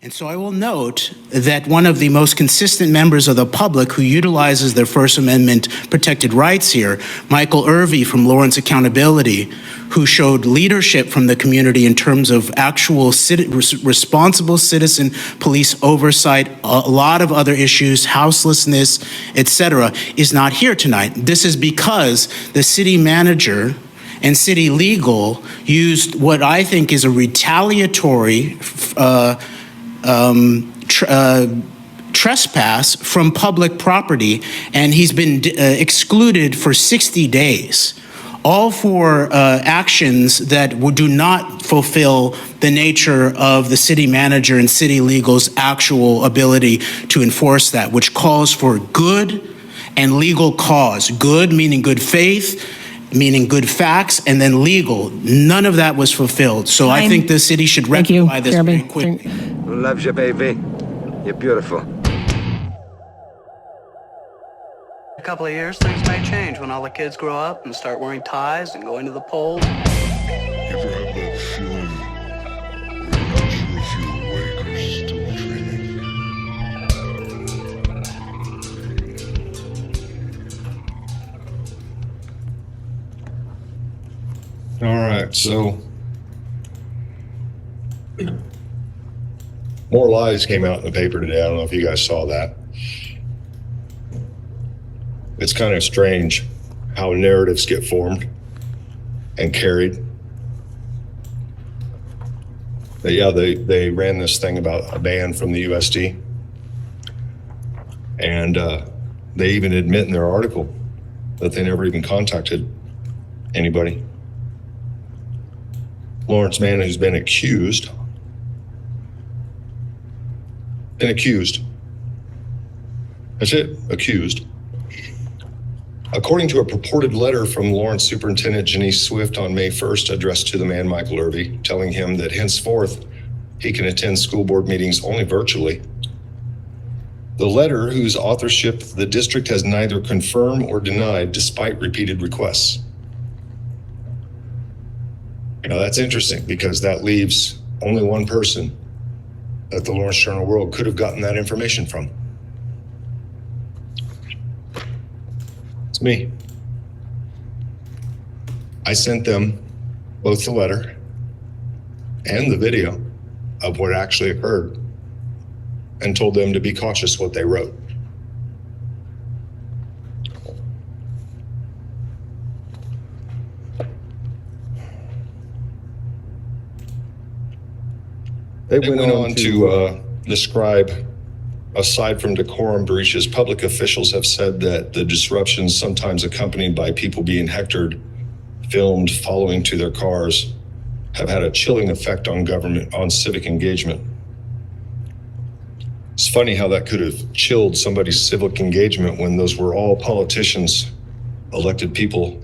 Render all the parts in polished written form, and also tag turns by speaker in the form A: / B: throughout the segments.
A: And so I will note that one of the most consistent members of the public who utilizes their First Amendment protected rights here, Michael Irvey from Lawrence Accountability, who showed leadership from the community in terms of actual responsible citizen police oversight, a lot of other issues, houselessness, etc., is not here tonight. This is because the city manager and city legal used what I think is a retaliatory trespass from public property, and he's been excluded for 60 days, all for actions that do not fulfill the nature of the city manager and city legal's actual ability to enforce that, which calls for good and legal cause. Good meaning good faith, meaning good facts, and then legal. None of that was fulfilled. So I think the city should rectify this very quickly.
B: Love you, baby. You're beautiful.
C: A couple of years, things may change when all the kids grow up and start wearing ties and going to the polls.
D: You ever have that feeling where you're not sure if you're awake or still dreaming?
E: All right, so more lies came out in the paper today. I don't know if you guys saw that. It's kind of strange how narratives get formed and carried. But yeah, they ran this thing about a ban from the USD. And they even admit in their article that they never even contacted anybody. Lawrence Mann, who's been accused. That's it, accused. According to a purported letter from Lawrence Superintendent Janice Swift on May 1st, addressed to the man Michael Irvey, telling him that henceforth he can attend school board meetings only virtually. The letter, whose authorship the district has neither confirmed or denied despite repeated requests. You know, that's interesting because that leaves only one person that the Lawrence Journal World could have gotten that information from. It's me. I sent them both the letter and the video of what actually occurred and told them to be cautious what they wrote. They went on to describe, aside from decorum breaches, public officials have said that the disruptions, sometimes accompanied by people being hectored, filmed, following to their cars, have had a chilling effect on government, on civic engagement. It's funny how that could have chilled somebody's civic engagement when those were all politicians, elected people.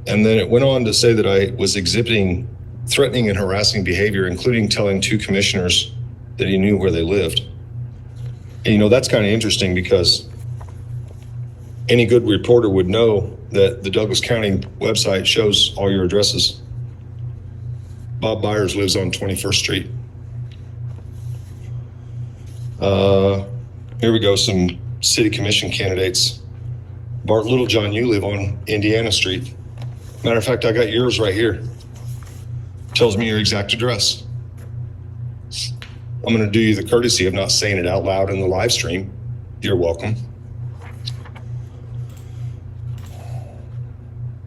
E: And then it went on to say that I was exhibiting threatening and harassing behavior, including telling two commissioners that he knew where they lived. And you know, that's kind of interesting because any good reporter would know that the Douglas County website shows all your addresses. Bob Byers lives on 21st Street. Here we go, some city commission candidates. Bart Littlejohn, you live on Indiana Street. Matter of fact, I got yours right here. Tells me your exact address. I'm going to do you the courtesy of not saying it out loud in the live stream. You're welcome.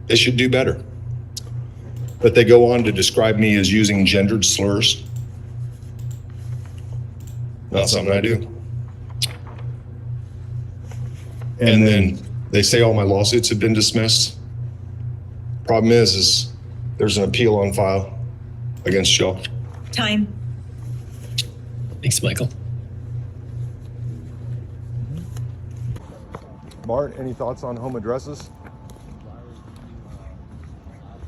E: They should do better. But they go on to describe me as using gendered slurs. Not something I do. And then they say all my lawsuits have been dismissed. Problem is there's an appeal on file against y'all.
F: Time.
G: Thanks, Michael.
H: Bart, any thoughts on home addresses?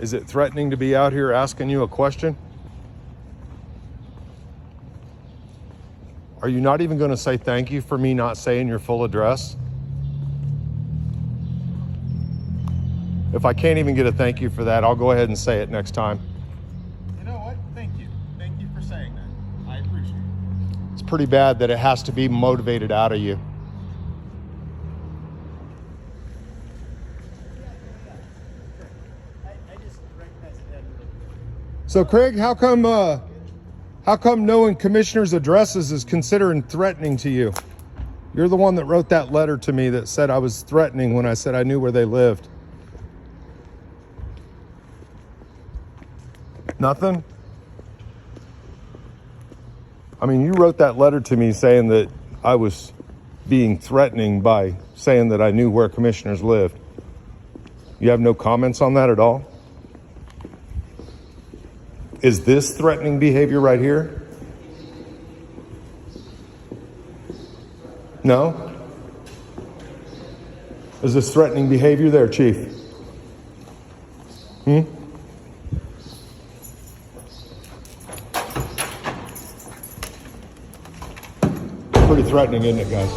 H: Is it threatening to be out here asking you a question? Are you not even going to say thank you for me not saying your full address? If I can't even get a thank you for that, I'll go ahead and say it next time.
I: You know what? Thank you. Thank you for saying
H: pretty bad that it has to be motivated out of you. So Craig, how come knowing commissioners' addresses is considered threatening to you? You're the one that wrote that letter to me that said I was threatening when I said I knew where they lived. Nothing? I mean, you wrote that letter to me saying that I was being threatening by saying that I knew where commissioners lived. You have no comments on that at all? Is this threatening behavior right here? No? Is this threatening behavior there, Chief? Pretty threatening, isn't it, guys?